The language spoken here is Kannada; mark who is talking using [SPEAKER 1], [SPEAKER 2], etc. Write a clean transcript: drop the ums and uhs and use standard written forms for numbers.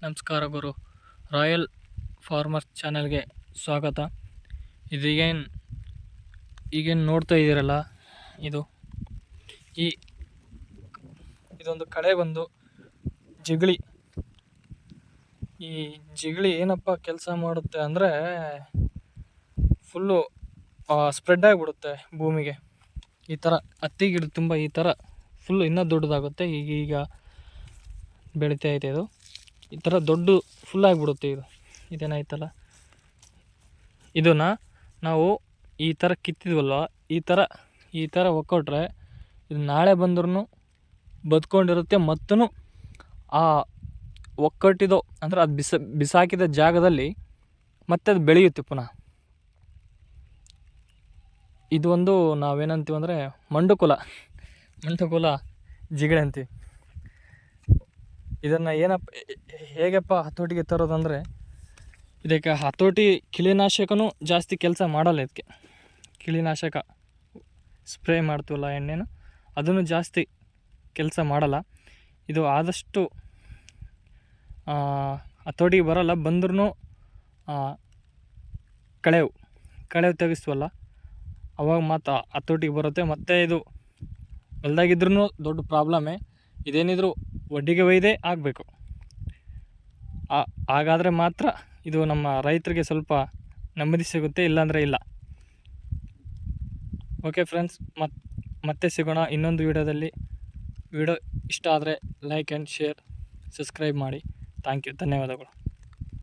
[SPEAKER 1] ನಮಸ್ಕಾರ ಗುರು. ರಾಯಲ್ ಫಾರ್ಮರ್ ಚಾನಲ್ಗೆ ಸ್ವಾಗತ. ಈಗೇನು ನೋಡ್ತಾ ಇದ್ದೀರಲ್ಲ, ಇದೊಂದು ಕಳೆ ಬಂದು ಜಿಗಳಿ. ಈ ಜಿಗಳಿ ಏನಪ್ಪ ಕೆಲಸ ಮಾಡುತ್ತೆ ಅಂದರೆ ಫುಲ್ಲು ಸ್ಪ್ರೆಡ್ ಆಗಿಬಿಡುತ್ತೆ ಭೂಮಿಗೆ. ಈ ಥರ ಹತ್ತಿ ಗಿಡ ತುಂಬ ಈ ಥರ ಫುಲ್ಲು ಇನ್ನೂ ದೊಡ್ಡದಾಗುತ್ತೆ. ಈಗ ಬೆಳೀತಾ ಇದೆ. ಇದು ಈ ಥರ ದೊಡ್ಡ ಫುಲ್ ಆಗಿಬಿಡುತ್ತೆ. ಇದೇನಾಯ್ತಲ್ಲ, ಇದನ್ನು ನಾವು ಈ ಥರ ಕಿತ್ತಿದ್ವಲ್ವ, ಈ ಥರ ಒಕ್ಕೊಟ್ರೆ ಇದು ನಾಳೆ ಬಂದ್ರೂ ಬದುಕೊಂಡಿರುತ್ತೆ. ಮತ್ತು ಆ ಒಕ್ಕಟ್ಟಿದೋ ಅಂದರೆ ಅದು ಬಿಸಾಕಿದ ಜಾಗದಲ್ಲಿ ಮತ್ತೆ ಅದು ಬೆಳೆಯುತ್ತೆ ಪುನಃ. ಇದು ಒಂದು ನಾವೇನಂತೀವಿ ಅಂದರೆ ಮಂಡುಕುಲ ಜಿಗಳೆ ಅಂತೀವಿ. ಇದನ್ನು ಹೇಗಪ್ಪ ಹತೋಟಿಗೆ ತರೋದಂದರೆ, ಇದಕ್ಕೆ ಹತೋಟಿ ಕಿಳಿನಾಶಕನೂ ಜಾಸ್ತಿ ಕೆಲಸ ಮಾಡಲ್ಲ. ಇದಕ್ಕೆ ಕಿಳಿನಾಶಕ ಸ್ಪ್ರೇ ಮಾಡ್ತೀವಲ್ಲ ಎಣ್ಣೆನು, ಅದನ್ನು ಜಾಸ್ತಿ ಕೆಲಸ ಮಾಡಲ್ಲ. ಇದು ಆದಷ್ಟು ಹತೋಟಿಗೆ ಬರಲ್ಲ. ಬಂದ್ರೂ ಕಳೆವು ತೆಗೆಸ್ತೀವಲ್ಲ ಅವಾಗ ಮಾತ್ರ ಹತೋಟಿಗೆ ಬರುತ್ತೆ. ಮತ್ತು ಇದು ಹೊಲ್ದಾಗಿದ್ರೂ ದೊಡ್ಡ ಪ್ರಾಬ್ಲಮ್ಮೇ. ಇದೇನಿದ್ರು ಒಡ್ಡಿಗೆ ಒಯ್ದೇ ಆಗಬೇಕು. ಹಾಗಾದರೆ ಮಾತ್ರ ಇದು ನಮ್ಮ ರೈತರಿಗೆ ಸ್ವಲ್ಪ ನೆಮ್ಮದಿ ಸಿಗುತ್ತೆ, ಇಲ್ಲಾಂದರೆ ಇಲ್ಲ. ಓಕೆ ಫ್ರೆಂಡ್ಸ್, ಮತ್ತೆ ಸಿಗೋಣ ಇನ್ನೊಂದು ವಿಡಿಯೋದಲ್ಲಿ. ವಿಡಿಯೋ ಇಷ್ಟ ಆದರೆ ಲೈಕ್ ಆ್ಯಂಡ್ ಶೇರ್, ಸಬ್ಸ್ಕ್ರೈಬ್ ಮಾಡಿ. ಥ್ಯಾಂಕ್ ಯು, ಧನ್ಯವಾದಗಳು.